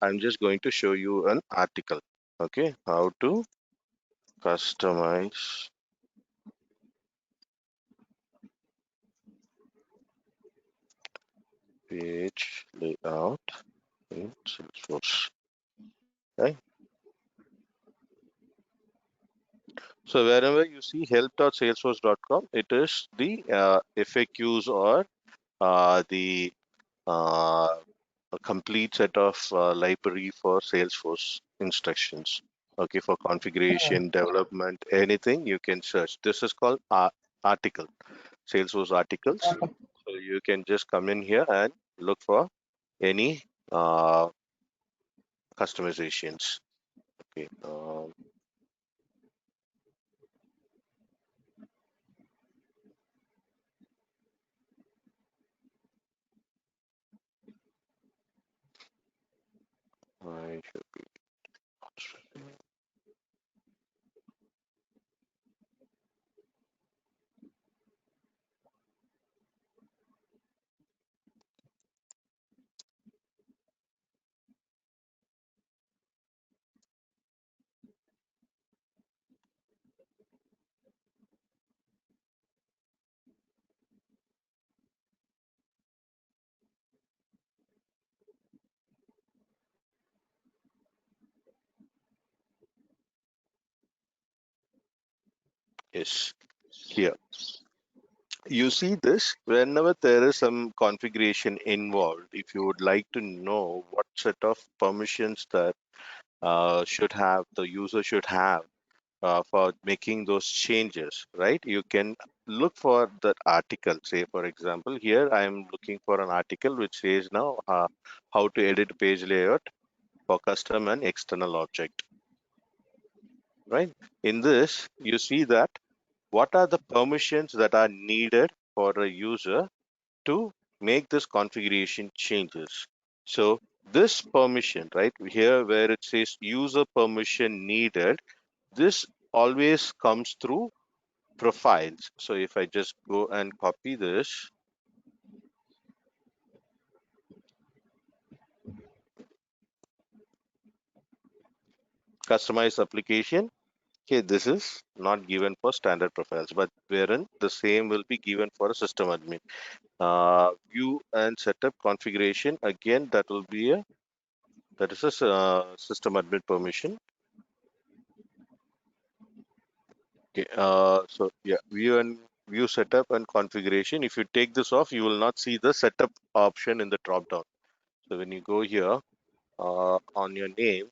I'm just going to show you an article. Okay, how to customize page layout in Salesforce. Right. So wherever you see help.salesforce.com, it is the FAQs or the uh, a complete set of library for Salesforce instructions. Okay, for configuration, development, anything you can search. This is called article, Salesforce articles. Okay. So you can just come in here and look for any uh, customizations. Okay, I should be. Yes, here. You see this whenever there is some configuration involved. If you would like to know what set of permissions that should have the user should have for making those changes, right? You can look for that article. Say, for example, here I am looking for an article which says now how to edit page layout for custom and external object, right? In this, you see that what are the permissions that are needed for a user to make this configuration changes. So this permission, right here where it says user permission needed, this always comes through profiles. So if I just go and copy this, customize application, okay, this is not given for standard profiles, but wherein the same will be given for a system admin. View and setup configuration, again, that will be a that is a system admin permission. Okay, so yeah, view setup and configuration. If you take this off, you will not see the setup option in the drop down. So when you go here on your name,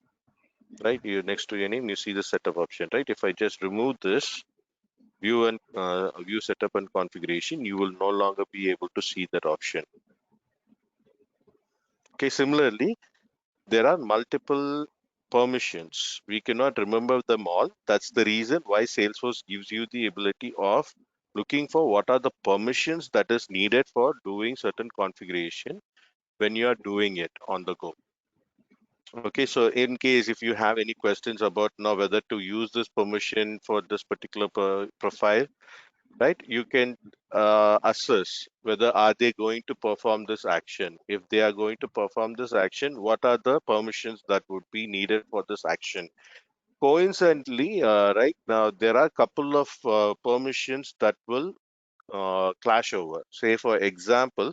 right, you next to your name, you see the setup option, right? If I just remove this view setup and configuration, you will no longer be able to see that option. Okay, similarly, there are multiple permissions. We cannot remember them all. That's the reason why Salesforce gives you the ability of looking for what are the permissions that is needed for doing certain configuration when you are doing it on the go. Okay, so in case if you have any questions about now whether to use this permission for this particular profile, right, you can assess whether are they going to perform this action. If they are going to perform this action, what are the permissions that would be needed for this action? Coincidentally, right now there are a couple of permissions that will clash over. Say, for example,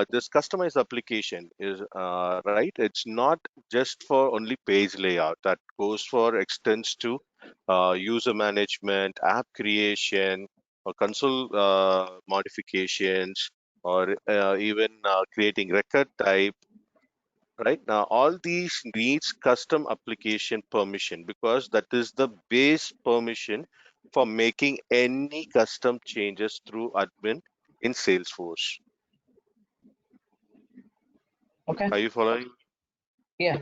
this customized application is right. It's not just for only page layout. That goes for extends to user management, app creation, or console modifications, or even creating record type. Right now, all these needs custom application permission because that is the base permission for making any custom changes through admin in Salesforce. Okay. Are you following? Yeah.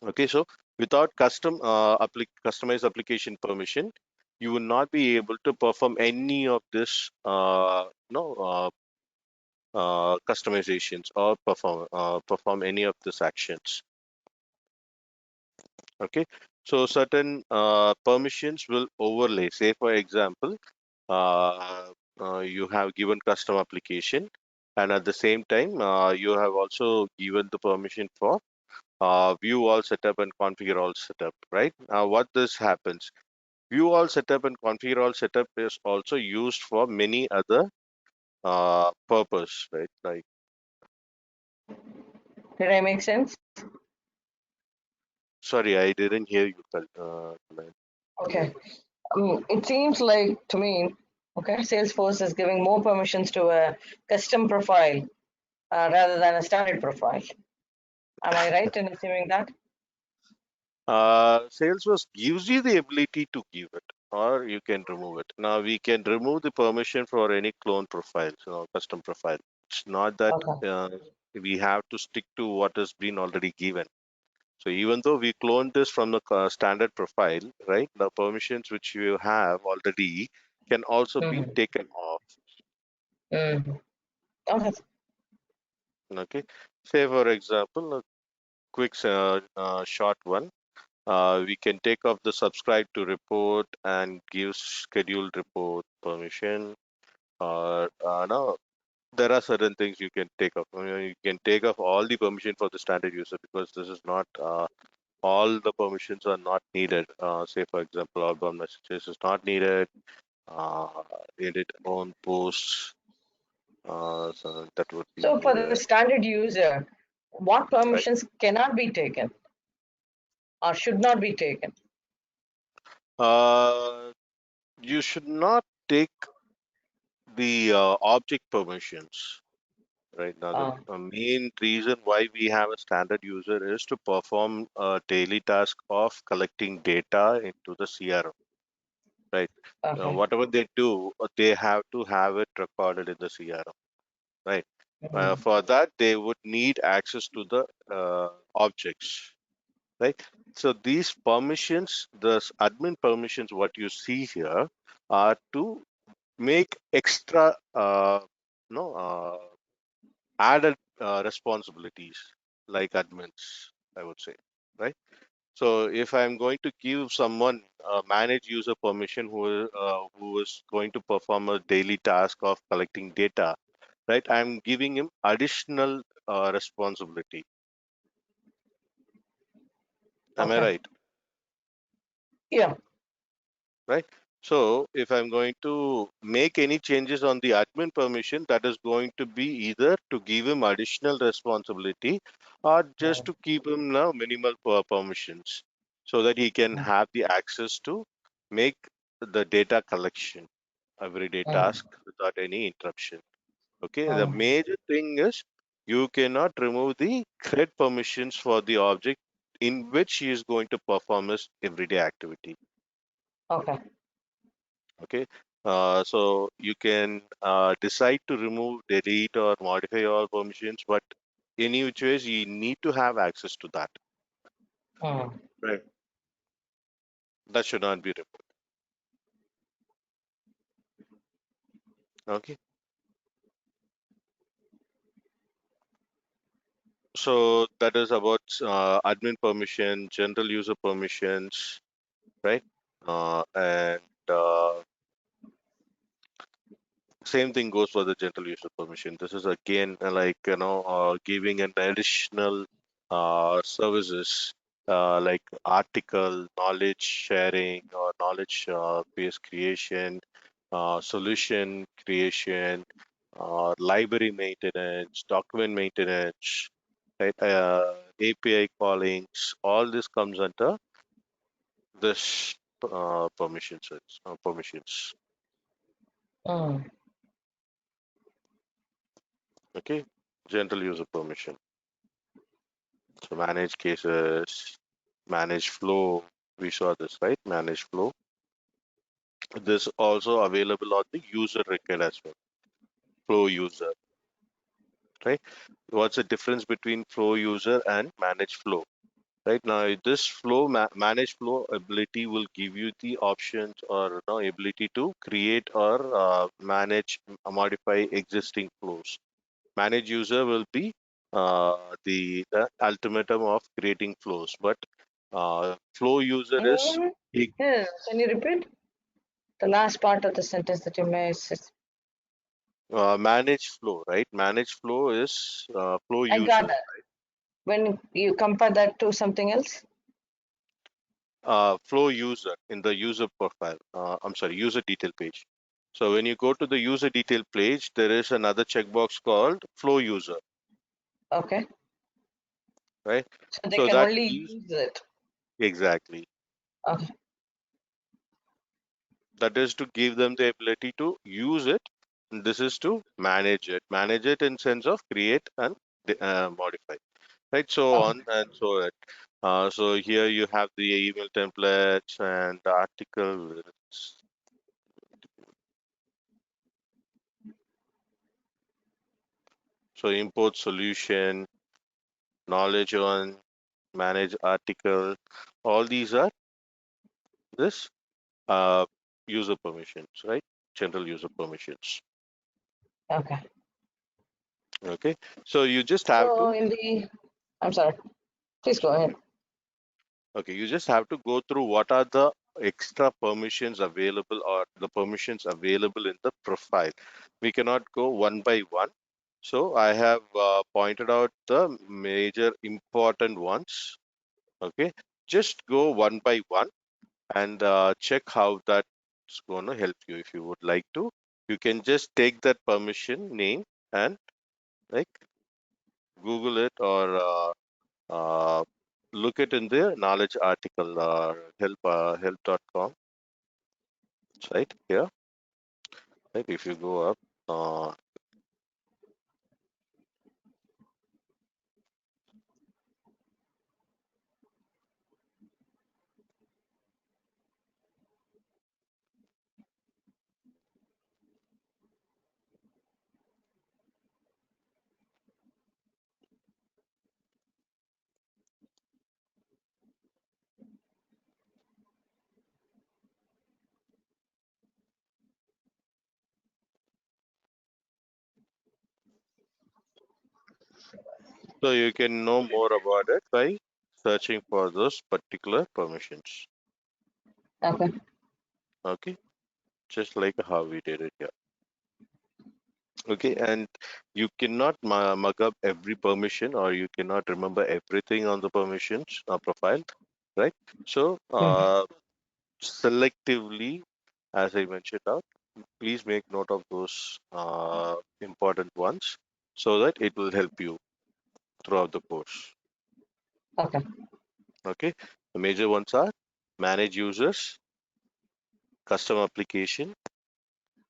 Okay, so without customized application permission, you will not be able to perform any of this no customizations or perform any of these actions. Okay, so certain permissions will overlay. Say, for example, uh, you have given custom application. and at the same time, you have also given the permission for view all setup and configure all setup, right? Now, what this happens, view all setup and configure all setup is also used for many other purpose, right? Like, Did I make sense? sorry, I didn't hear you, Okay. Kalyan. It seems like to me, okay, Salesforce is giving more permissions to a custom profile rather than a standard profile. Am I right in assuming that? Salesforce gives you the ability to give it, or you can remove it. Now we can remove the permission for any clone profiles, custom profile. It's not that Okay. we have to stick to what has been already given. So even though we cloned this from the standard profile, right, the permissions which you have already can also be Mm-hmm. taken off. Mm-hmm. Okay. Okay. Say for example, a quick short one. We can take off the subscribe to report and give scheduled report permission. Or no, there are certain things you can take off. You can take off all the permission for the standard user because this is not all the permissions are not needed. Say for example, outbound messages is not needed. Uh, edit on posts. So that would So be for the standard user, what right. permissions cannot be taken or should not be taken? Uh, you should not take the object permissions. Right now, the Uh, main reason why we have a standard user is to perform a daily task of collecting data into the CRM. Right. okay. Whatever they do, they have to have it recorded in the CRM. Right. Mm, For that, they would need access to the objects. Right. So these permissions, the admin permissions, what you see here, are to make extra, no, added responsibilities like admins, I would say, right? So if I'm going to give someone a manage user permission who is going to perform a daily task of collecting data, right? I'm giving him additional responsibility. Am I okay. right? Yeah. Right? So if I'm going to make any changes on the admin permission, that is going to be either to give him additional responsibility or just Mm, to keep him now minimal permissions so that he can mm, have the access to make the data collection, everyday mm, task without any interruption. Okay, the mm. major thing is you cannot remove the CRED permissions for the object in which he is going to perform his everyday activity. Okay. Okay, so you can decide to remove, delete, or modify all permissions, but any which ways you need to have access to that. Mm. Right. That should not be removed. Okay, so that is about admin permission, general user permissions, right? And same thing goes for the general user permission. This is again like giving an additional services like article, knowledge sharing, or knowledge base creation, solution creation, library maintenance, document maintenance, right? API callings. All this comes under this permissions. Mm. Okay, general user permission. So manage cases, manage flow. We saw this, right? Manage flow. This also available on the user record as well. Flow user, right? What's the difference between flow user and manage flow? Right now, this flow manage flow ability will give you the options or ability to create or manage, modify existing flows. Manage user will be the ultimatum of creating flows, but flow user is Mm. he- Yeah. Can you repeat the last part of the sentence that you made? Manage flow, right? Manage flow is flow I got user. that. When you compare that to something else? Flow user in the user profile. I'm sorry, user detail page. So when you go to the user detail page, there is another checkbox called flow user, Okay. right? So they So can that only gives use it. exactly Okay. that is to give them the ability to use it. And this is to manage it. Manage it in sense of create and modify, right? So Okay. on and so it. So here you have the email templates and the article. So import solution, knowledge on, manage article. All these are this uh, user permissions, right? General user permissions. Okay. Okay. So you just have So to in the, I'm sorry. Please go ahead. okay, you just have to go through what are the extra permissions available or the permissions available in the profile. We cannot go one by one. So I have pointed out the major important ones. Okay. Just go one by one and check how that's going to help you. If you would like to, you can just take that permission name and like Google it or look it in the knowledge article help.com site here. Like if you go up, uh, so you can know more about it by searching for those particular permissions. Okay. Okay, just like how we did it here. Okay, and you cannot mug up every permission or you cannot remember everything on the permissions profile, right? So Mhm. selectively, as I mentioned out, please make note of those important ones so that it will help you throughout the course. Okay. Okay, the major ones are manage users, custom application,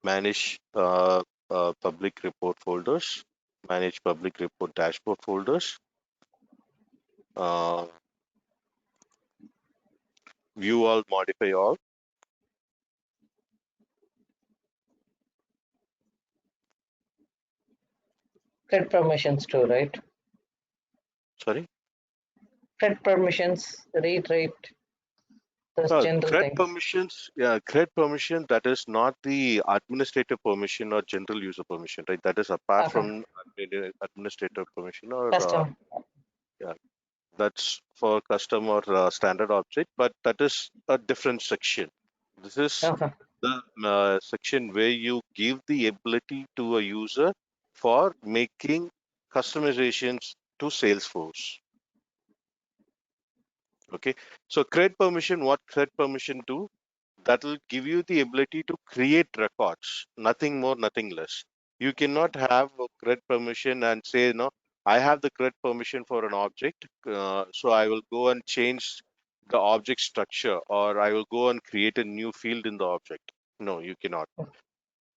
manage public report folders, manage public report dashboard folders, uh, view all, modify all. Create permissions too, right? Sorry, Create permissions, read, write, those general CRED things. permissions. Yeah, CRED permission. That is not the administrative permission or general user permission, right? That is apart Okay. from administrative permission or Custom. yeah, that's for custom or standard object, but that is a different section. This is Okay. the section where you give the ability to a user for making customizations to Salesforce. Okay, so create permission, what create permission do? That will give you the ability to create records, nothing more, nothing less. You cannot have a create permission and say, no, I have the create permission for an object, so I will go and change the object structure or I will go and create a new field in the object. No, you cannot.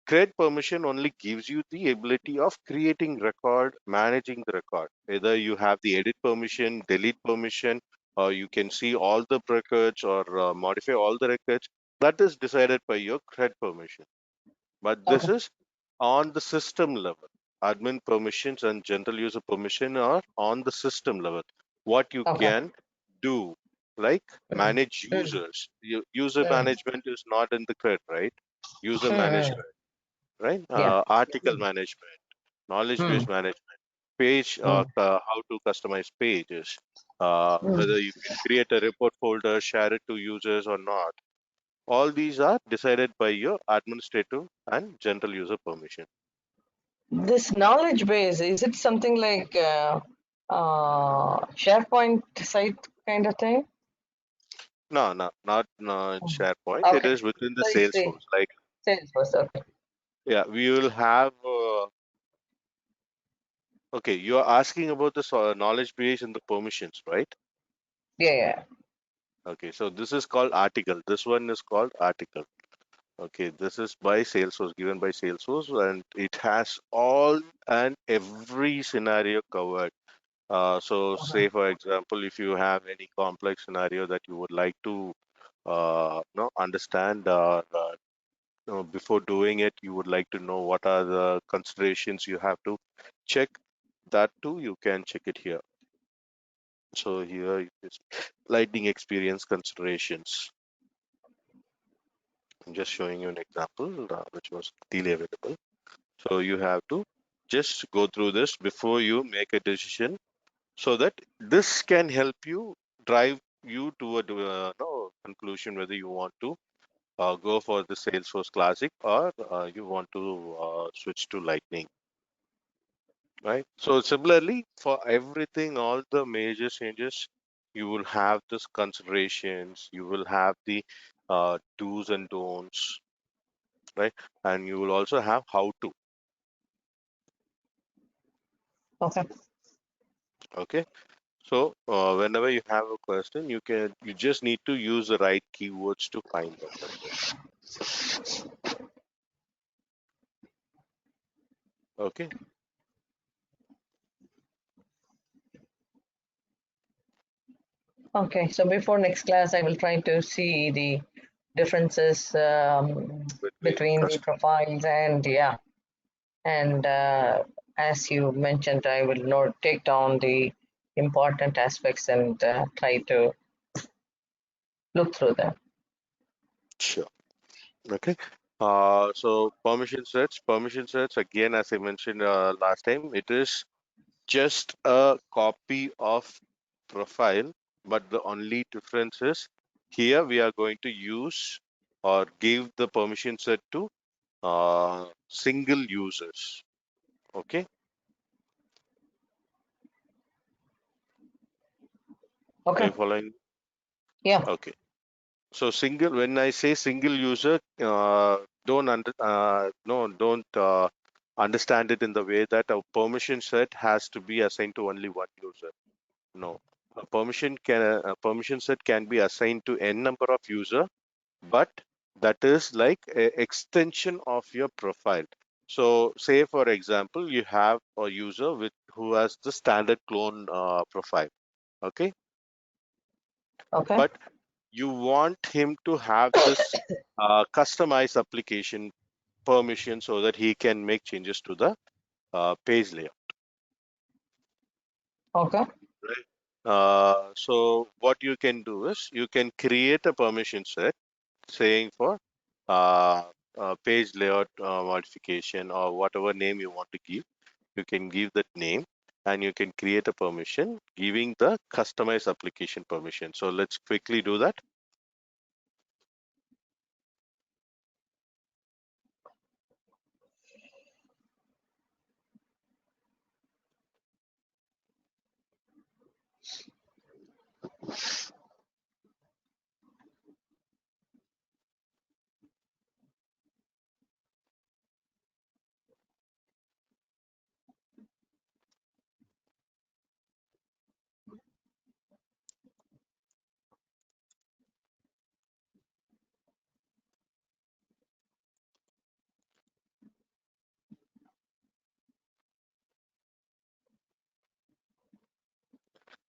Create permission only gives you the ability of creating record, managing the record. Either you have the edit permission, delete permission, or you can see all the records or modify all the records. That is decided by your create permission. But this Okay. is on the system level. Admin permissions and general user permission are on the system level. What you Okay. can do, like Mm. manage Mm. users. User Mm. management is not in the CRED, right? User Mm. management, right? Yeah. Article Mm. management, knowledge base Mm. management, page, Mm. how to customize pages, Mm. whether you can create a report folder, share it to users or not. All these are decided by your administrative and general user permission. This knowledge base, is it something like SharePoint site kind of thing? No, no, not in Mhm. SharePoint. It Okay. is within the So it's the Salesforce. Like, Salesforce. Okay. yeah, we will have. Okay, you are asking about the knowledge base and the permissions, right? Yeah, yeah. Okay, so this is called article. This one is called article. Okay, this is by Salesforce, given by Salesforce, and it has all and every scenario covered. So, say Uh-huh. for example, if you have any complex scenario that you would like to understand, before doing it, you would like to know what are the considerations you have to check. That too, you can check it here. So here it is lightning experience considerations. I'm just showing you an example which was really available. So you have to just go through this before you make a decision, so that this can help you drive you to a no, conclusion whether you want to go for the Salesforce Classic or you want to switch to Lightning, right? So similarly, for everything, all the major changes, you will have this considerations, you will have the do's and don'ts, right? And you will also have how to. Okay. Okay. So whenever you have a question, you just need to use the right keywords to find them. That's it. Okay. Okay. So before next class, I will try to see the differences Between between the custom. profiles, and yeah, and as you mentioned, I will note take down the important aspects and try to look through them. Sure. Okay. So permission sets again, as I mentioned last time, it is just a copy of profile, but the only difference is here we are going to use or give the permission set to single users. Okay. Are Okay. you following? Yeah. Okay. So single, when I say single user, don't understand it in the way that a permission set has to be assigned to only one user. No, a permission set can be assigned to n number of user, but that is like a extension of your profile. So say for example, you have a user with who has the standard clone profile. Okay, Okay. but you want him to have this customized application permission so that he can make changes to the page layout, Okay. right? So what you can do is you can create a permission set saying for uh, page layout modification or whatever name you want to give. You can give that name and you can create a permission giving the customized application permission. So let's quickly do that.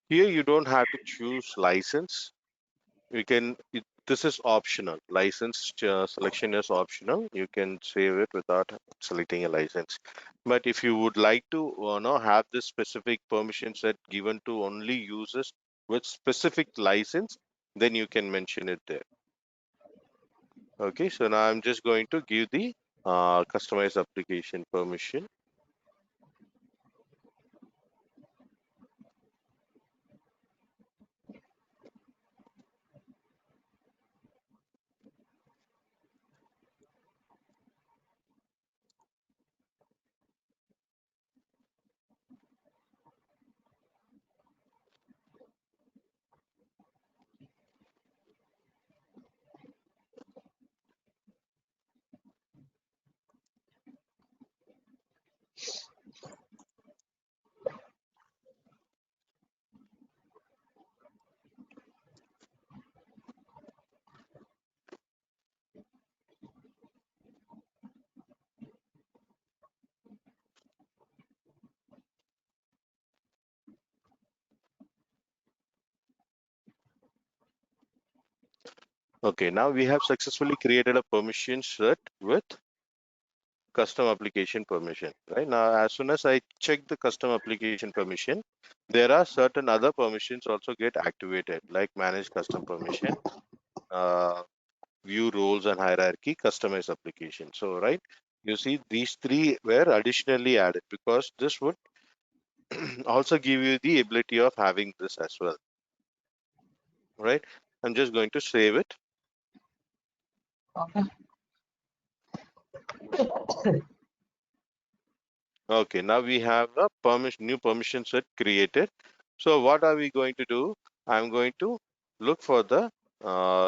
Here you don't have to choose license. This is optional. License selection is optional. You can save it without selecting a license. But if you would like to have this specific permission set given to only users with specific license, then you can mention it there. Okay, so now I'm just going to give the customized application permission. Okay, now we have successfully created a permission set with custom application permission, right? Now, as soon as I check the custom application permission, there are certain other permissions also get activated, like manage custom permission, uh, view roles and hierarchy, customize application. So, right, you see these three were additionally added because this would also give you the ability of having this as well, right? I'm just going to save it. Okay. Okay, now we have a new permission set created. So what are we going to do? I'm going to look for the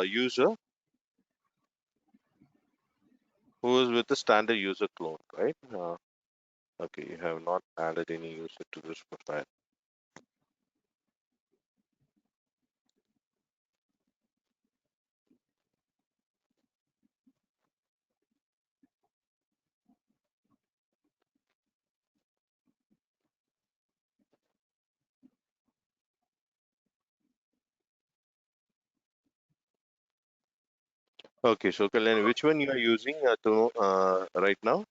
user who is with the standard user clone, right? Okay, you have not added any user to this profile. Okay, so Kalyan, which one you are using right now?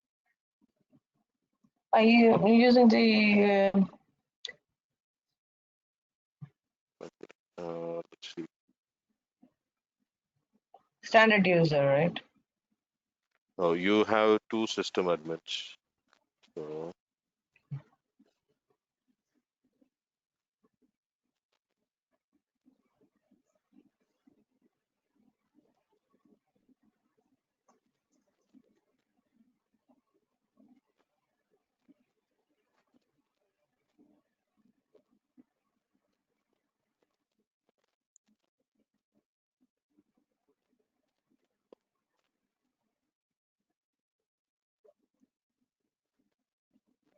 Are you using the Let's see. standard user, right? Oh, you have two system admins. So,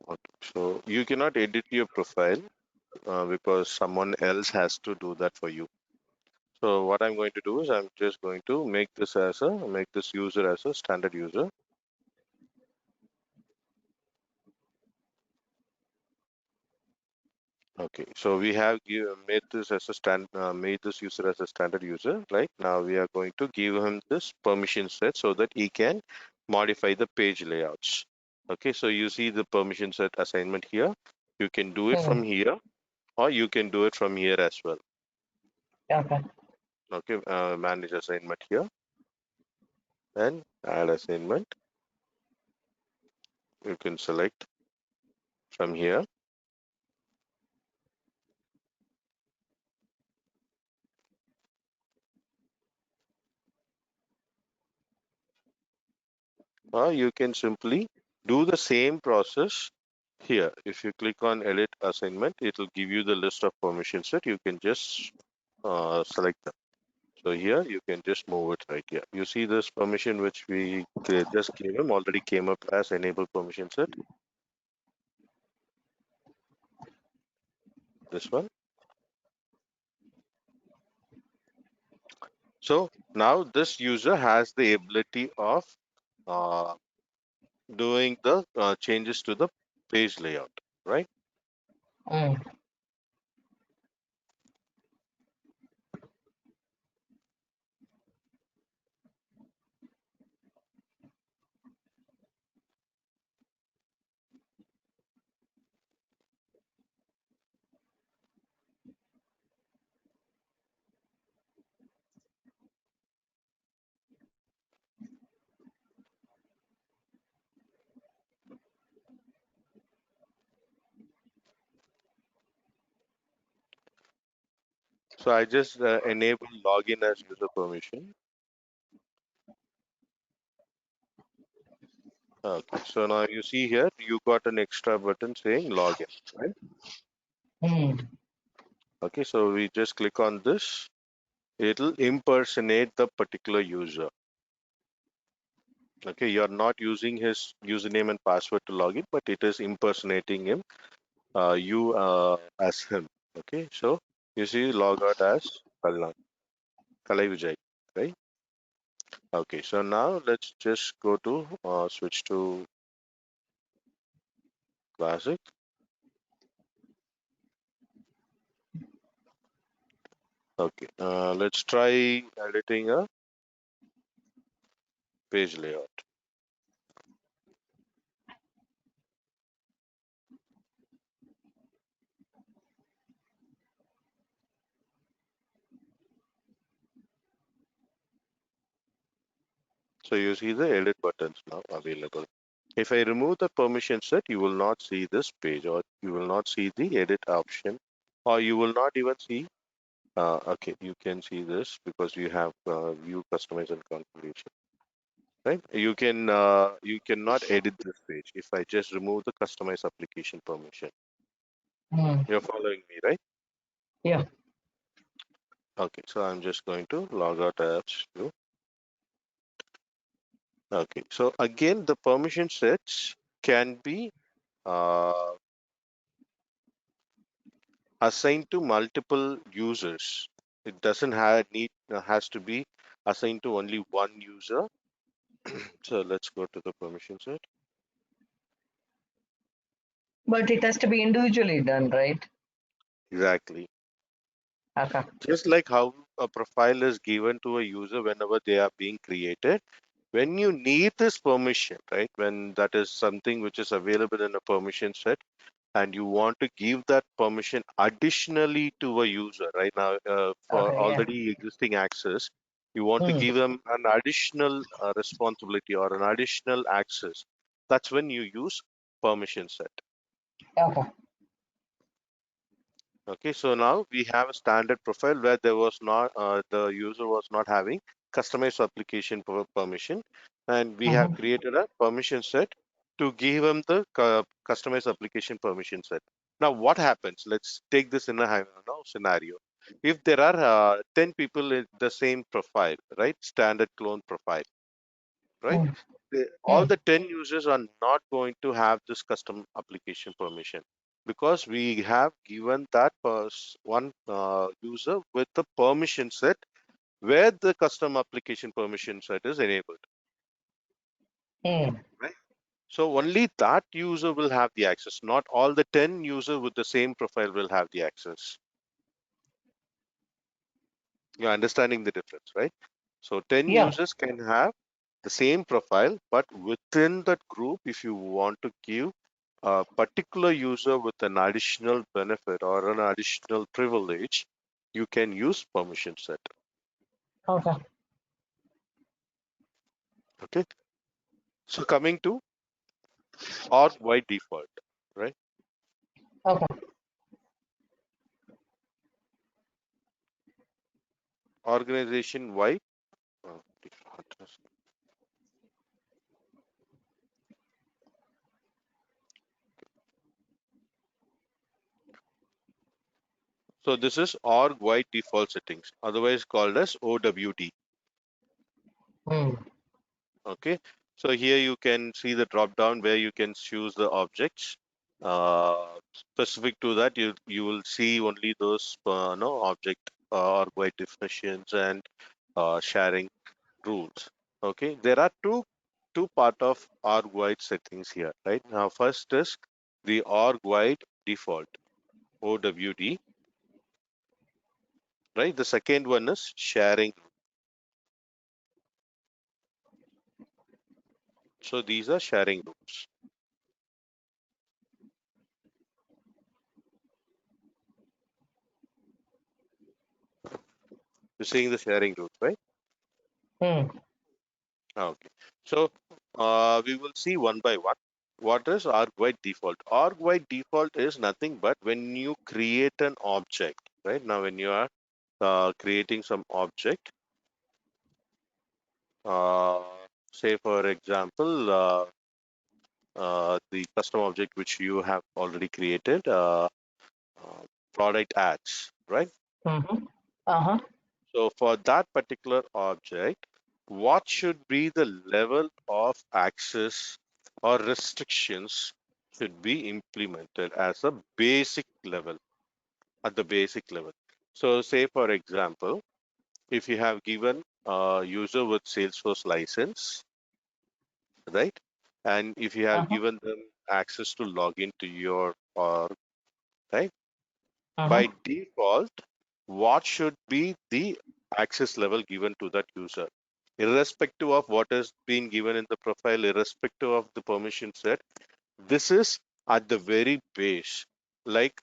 okay. So you cannot edit your profile because someone else has to do that for you. So what I'm going to do is I'm just going to make this user as a standard user. Okay, so we have made this user as a standard user, right? Now we are going to give him this permission set so that he can modify the page layouts. Okay, so you see the permission set assignment here. You can do it Hmm. from here or you can do it from here as well. Okay. Okay, manage assignment here and add assignment. You can select from here. Or you can simply do the same process here. If you click on edit assignment, it will give you the list of permissions that you can just select them. So here you can just move it right here. You see this permission which we just gave him already came up as enable permission set. This one. So now this user has the ability of uh, doing the changes to the page layout, right? Hmm. So I just enable login as user permission. Okay, so now you see here, you got an extra button saying login, right? Hmm. Okay, so we just click on this. It'll impersonate the particular user. Okay, you're not using his username and password to log in, but it is impersonating him, as him. Okay, so you see log out as Kalai Vijay, right? Okay, so now let's just go to switch to classic. Okay, let's try editing page layout. So you see the edit buttons now available. If I remove the permission set, you will not see this page, or you will not see the edit option, or you will not even see. Okay, you can see this because you have view, customize, and configuration. Right? You cannot edit this page if I just remove the customize application permission. Hmm. You're following me, right? Yeah. Okay, so I'm just going to log out apps view. Okay, so again, the permission sets can be uh, assigned to multiple users. It doesn't have need has to be assigned to only one user. So let's go to the permission set. But it has to be individually done, right? Exactly. Okay. Just like how a profile is given to a user whenever they are being created, when you need this permission, right? When that is something which is available in a permission set, and you want to give that permission additionally to a user right now for Okay. Yeah. already existing access, you want to Hmm. give them an additional responsibility or an additional access. That's when you use permission set. Okay. Okay, so now we have a standard profile where there was not the user was not having customized application permission, and we have Mm-hmm. created a permission set to give them the customized application permission set. Now, what happens? Let's take this in a scenario. If there are 10 people in the same profile, right? Standard clone profile, right? Hmm. All Hmm. the 10 users are not going to have this custom application permission because we have given that one user with the permission set where the custom application permission set is enabled, Hmm. right? So only that user will have the access. Not all the 10 users with the same profile will have the access. You're understanding the difference, right? So 10 Yeah. users can have the same profile, but within that group, if you want to give a particular user with an additional benefit or an additional privilege, you can use permission set. Okay. Okay. So coming to org wide default, right? Okay. Organization wide default. So this is org wide default settings, otherwise called as OWD. Hmm. Okay, so here you can see the drop down where you can choose the objects. Specific to that, you will see only those no object or by definitions and sharing rules. Okay, there are two part of org wide settings here, right? Now, first is the org wide default OWD, right? The second one is sharing. So these are sharing rules. You're seeing the sharing rules, right? Hmm. Okay. So we will see one by one. What is arg-wide default? Arg-wide default is nothing but when you create an object, right? Now, when you are creating some object, uh, say for example, the custom object which you have already created, uh, product ads, right? Mm-hmm. Uh-huh. So for that particular object, what should be the level of access or restrictions should be implemented as a basic level, at the basic level. So say for example, if you have given a user with Salesforce license, right? And if you have Uh-huh. given them access to log into your org, right? Uh-huh. By default, what should be the access level given to that user? irrespective of what has been given in the profile, irrespective of the permission set. This is at the very base, like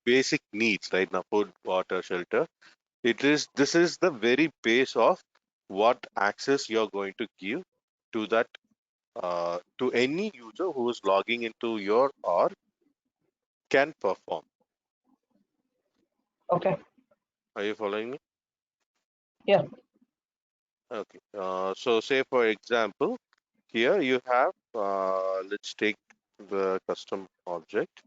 basic needs, right? Now, food, water, shelter. This is the very base of what access you're going to give to that to any user who is logging into your or can perform. Okay. Are you following me? Yeah. Okay. So say for example, here you have, let's take the custom object,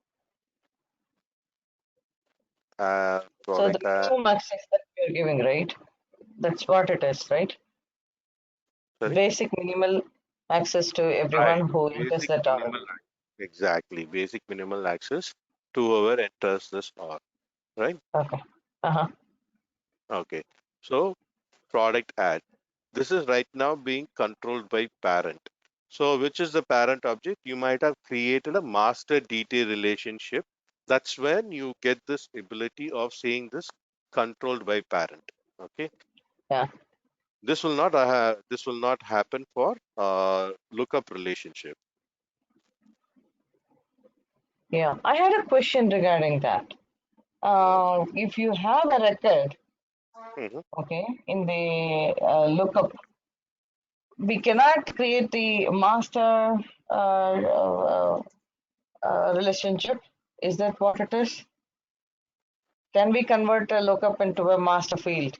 So the product add, minimum access that you're giving, right? That's what it is, right? sorry, Basic minimal access to right, everyone who enters basic that minimal, org. exactly, basic minimal access to whoever enters this or, right? Okay. Uh-huh. Okay. So product add. This is right now being controlled by parent. So which is the parent object? You might have created a master detail relationship. That's when you get this ability of seeing this controlled by parent. Okay. Yeah. This will not happen for lookup relationship. Yeah. I had a question regarding that. Mm. If you have a record, Mhm. okay, in the lookup, we cannot create the master relationship. Is that what it is? Can we convert a lookup into a master field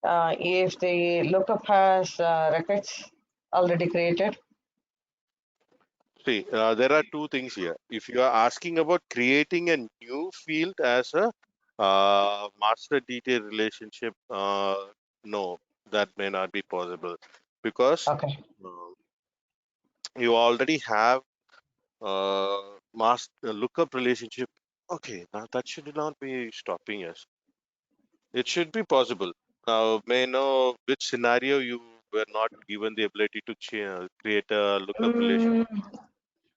if the lookup has records already created? See, there are two things here. If you are asking about creating a new field as a master detail relationship, no, that may not be possible because Okay. uh, you already have master lookup relationship. Okay, now that should not be stopping us. It should be possible. Now, may I know which scenario you were not given the ability to create a lookup relationship, Mm,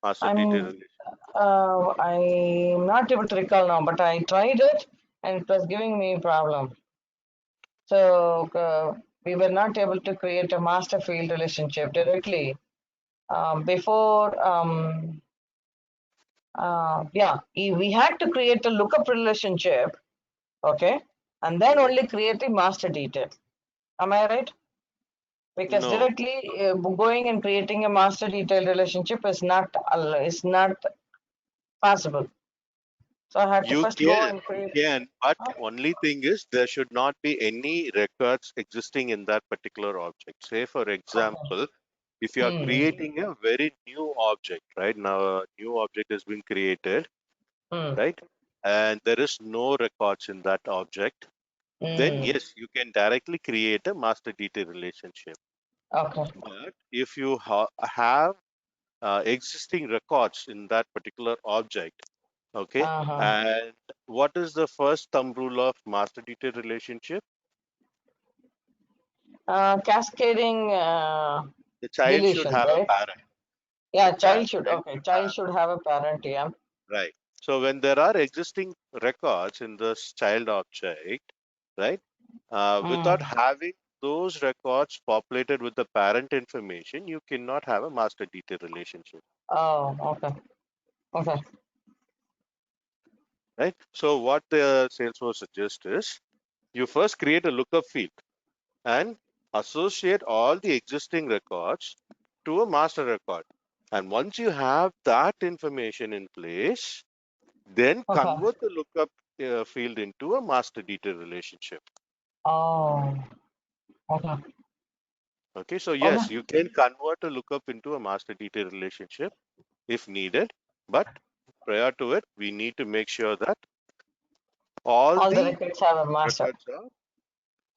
master detail I'm relationship. I'm not able to recall now, but I tried it and it was giving me problem. So we were not able to create a master field relationship directly. Before, yeah, we had to create a lookup relationship, okay, and then Mhm. only create the master detail. Am I right? Because No, directly going and creating a master detail relationship is not possible. So I had to you first go can, and create. but Huh? only thing is there should not be any records existing in that particular object. Say, for Okay. example, if you are Hmm. creating a very new object, right now a new object has been created, Hmm. right, and there is no records in that object, then Hmm. yes, you can directly create a master detail relationship. Okay. But if you have existing records in that particular object, okay, Uh-huh. and what is the first thumb rule of master detail relationship? Cascading The child should deletion, have a right? parent. Yeah, Child child should. child Okay, should child have, should have a parent. Yeah. right. So when there are existing records in this child object, right, without Mm. having those records populated with the parent information, you cannot have a master detail relationship, Oh, okay. Okay. right? So what the Salesforce suggests is you first create a lookup field and associate all the existing records to a master record. And once you have that information in place, then Okay. convert the lookup field into a master detail relationship. Oh, okay. Okay, so yes, Okay. you can convert a lookup into a master detail relationship if needed, but prior to it, we need to make sure that all All the the records have a master. records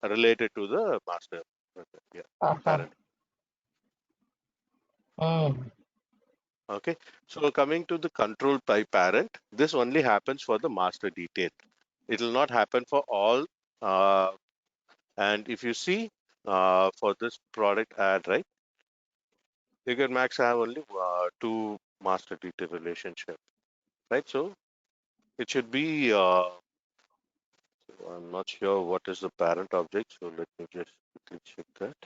are related to the master record, yeah, Okay. parent. Mm. Okay, so coming to the control by parent, this only happens for the master detail. It will not happen for all. Uh, and if you see for this product ad, right, you can max have only two master detail relationship, right? So it should be I'm not sure what is the parent object, so let me just quickly check that.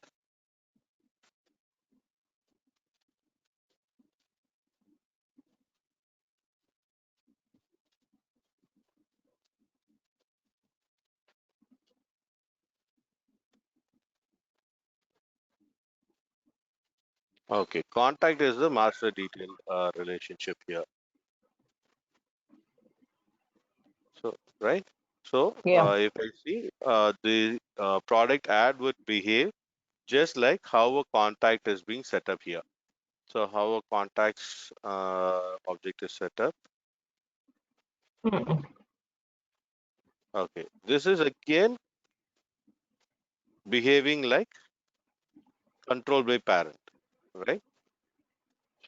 Okay, contact is the master detail relationship here. So, right? So, Yeah. if I see the product ad would behave just like how a contact is being set up here. So, how a contacts object is set up. Mm-mm. Okay, this is again behaving like control by parent, right?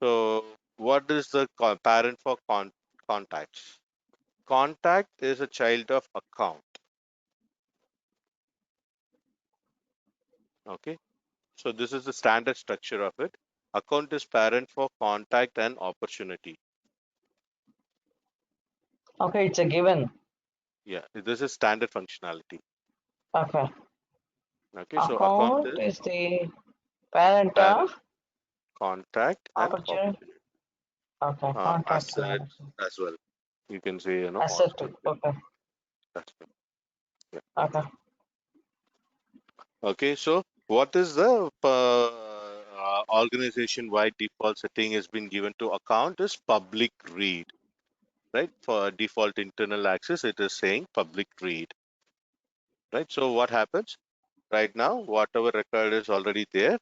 So, what is the parent for contacts? Contact is a child of account. Okay, so this is the standard structure of it. Account is parent for contact and opportunity. Okay, it's a given. Yeah, this is standard functionality. Okay. Okay, so account Account is is the parent parent, of contact, and opportunity. opportunity. Okay, contact and Asset opportunity. as well. You can say, Asset. also. Okay. That's it. Yeah. Okay. Okay, so what is the organization-wide default setting has been given to account is public read, right? For default internal access, it is saying public read, right? So what happens right now? Whatever record is already there,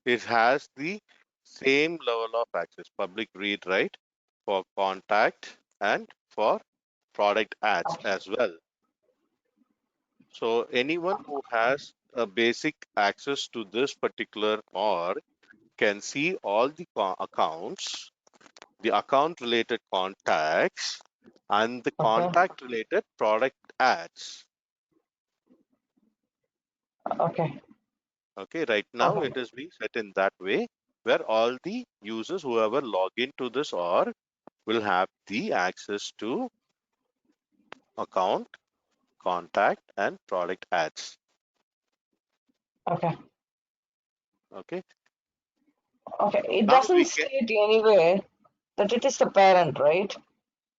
it has the same level of access, public read, right? For contact and for product ads Okay. as well. So anyone who has a basic access to this particular org can see all the accounts, the account related contacts, and the Okay. contact related product ads. Okay. Okay, right now Okay. it is being set in that way where all the users, whoever log into this org, will have the access to account, contact, and product ads. Okay. Okay, Okay. It now doesn't we can, state anywhere that it is the parent, right?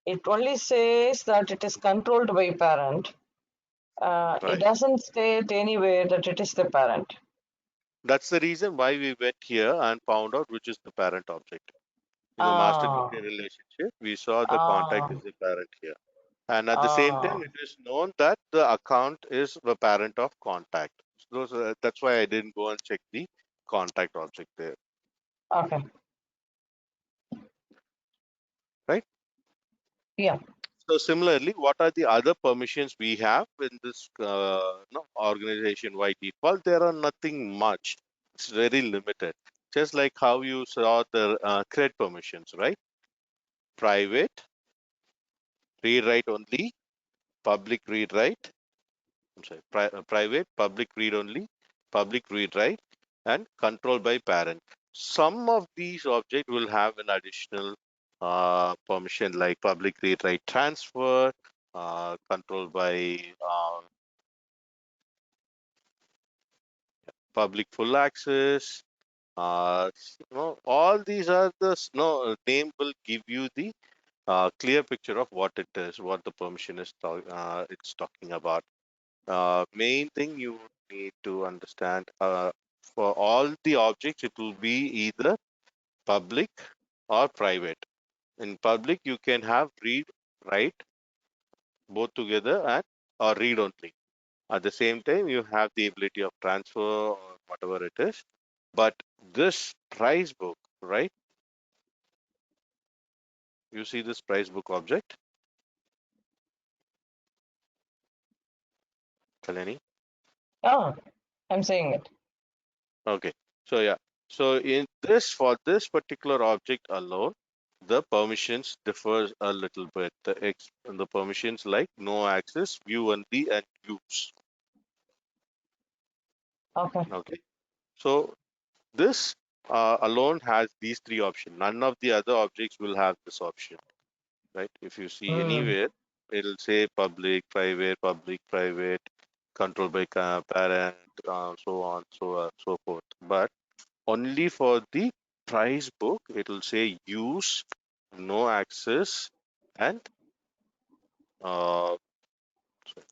It only says that it is controlled by parent. It right. doesn't state anywhere that it is the parent. That's the reason why we went here and found out which is the parent object. In the master Ah, detail relationship, we saw the contact ah, is the parent here. And at the same ah. time, it is known that the account is the parent of contact. So that's why I didn't go and check the contact object there, Okay. right? Yeah. So similarly, what are the other permissions we have in this organization by default? There are nothing much. It's very limited. Just like how you saw the CRED permissions, right? Private, read write only, public read write, I'm sorry, private, public read only, public read write, and control by parent. Some of these objects will have an additional permission like public read write transfer, control by public full access. All these are the name will give you the clear picture of what it is, what the permission is it's talking about. Main thing you need to understand for all the objects, it will be either public or private. In public, you can have read, write both together and or read only. At the same time, you have the ability of transfer or whatever it is. But this price book, right? You see this price book object, Kalani? Oh, I'm saying it. Okay. So yeah. So in this for this particular object alone, the permissions differs a little bit. The permissions like no access, view only, and use. Okay. Okay. So this alone has these three options. None of the other objects will have this option, right? If you see Hmm. anywhere. it'll say public, private, controlled by parent, so on, so forth. But only for the price book, it will say use, no access, and uh, yeah,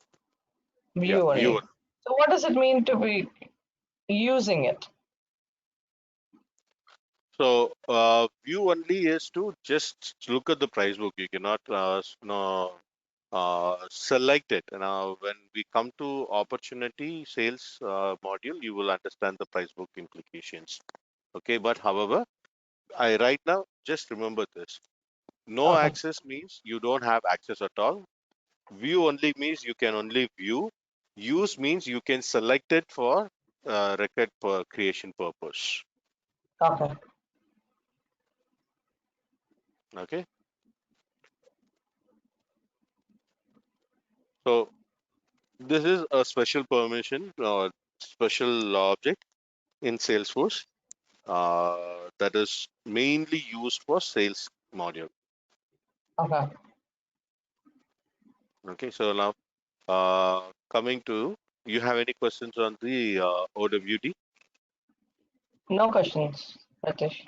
View view. only. So what does it mean to be using it? So view only is to just look at the price book. You cannot no, select it. Now, when we come to opportunity sales module, you will understand the price book implications. Okay, but however, I right now just remember this. No Okay. access means you don't have access at all. View only means you can only view. Use means you can select it for record per creation purpose. Okay. Okay, so this is a special permission or special object in Salesforce that is mainly used for sales module. Okay. Okay, so now coming to, you have any questions on the OWD? No questions, Ritesh.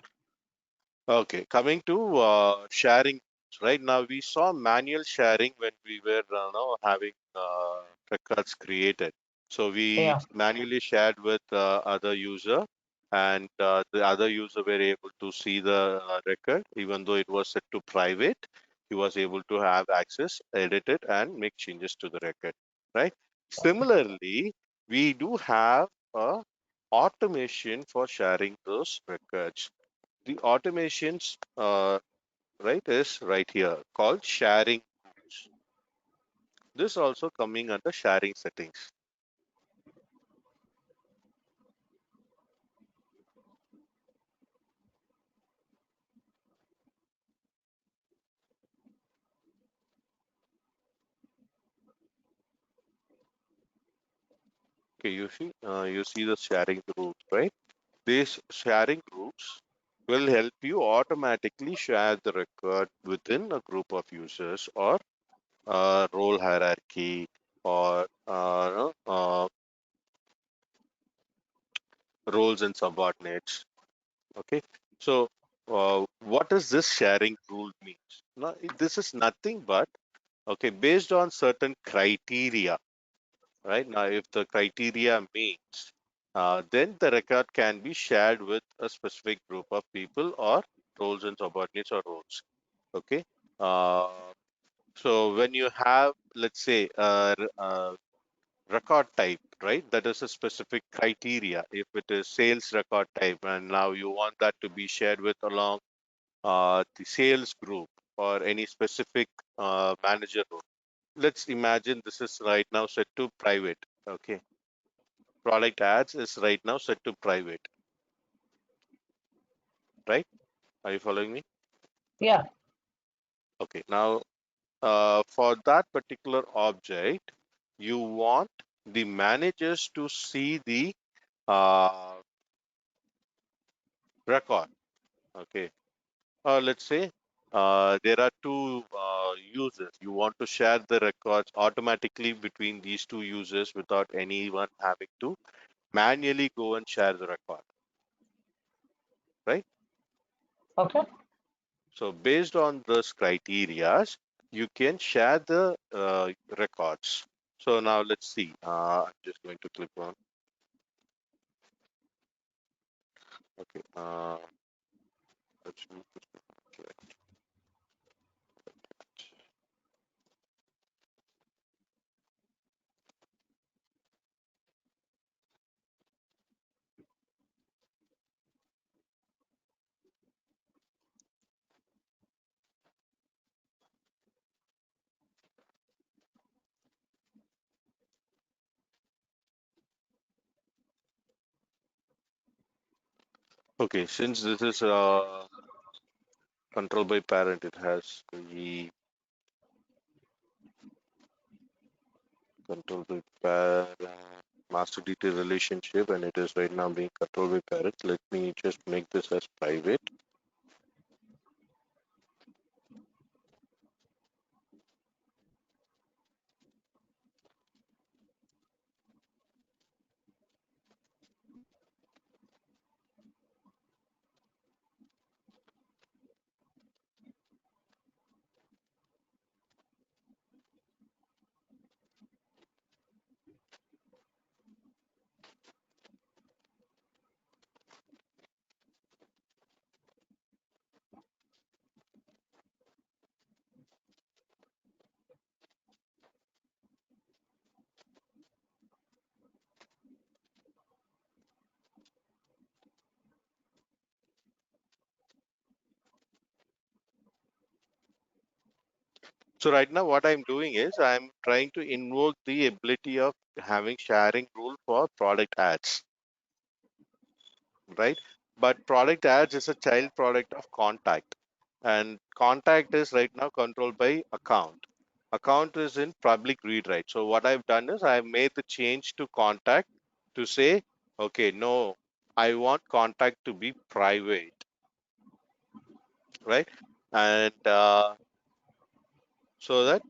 Okay, coming to sharing. Right now, we saw manual sharing when we were now having records created. So we Yeah. manually shared with other user, and the other user were able to see the record, even though it was set to private. He was able to have access, edit it, and make changes to the record. Right. Similarly, we do have a automation for sharing those records. The automations, right, is right here called sharing rules. This also coming under sharing settings. Okay, you see the sharing rules, right? These sharing rules will help you automatically share the record within a group of users or role hierarchy or no, roles and subordinates. Okay, so what does this sharing rule means? Now, this is nothing but, okay, based on certain criteria, right? Now, if the criteria meets, then the record can be shared with a specific group of people or roles and subordinates or roles. Okay. Uh, so when you have, let's say, a record type, right? That is a specific criteria. If it is sales record type, and now you want that to be shared with along the sales group or any specific manager role. Let's imagine this is right now set to private. Okay, product ads is right now set to private, right? Are you following me? Yeah. Okay, now for that particular object, you want the managers to see the uh, record. Okay, let's say there are two users. You want to share the records automatically between these two users without anyone having to manually go and share the record, right? Okay. So based on those criterias, you can share the records. So now let's see. I'm just going to click on. Okay. Let's move to- Okay. Since this is controlled by parent, it has the controlled by parent master detail relationship, and it is right now being controlled by parent. Let me just make this as private. So right now what I'm doing is I'm trying to invoke the ability of having sharing rule for product ads, right? But product ads is a child product of contact, and contact is right now controlled by account. Account is in public read write. So what I've done is I've made the change to contact to say, okay, no, I want contact to be private, right? And so that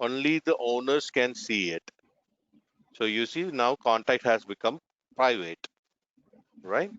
only the owners can see it. So you see now contact has become private, right?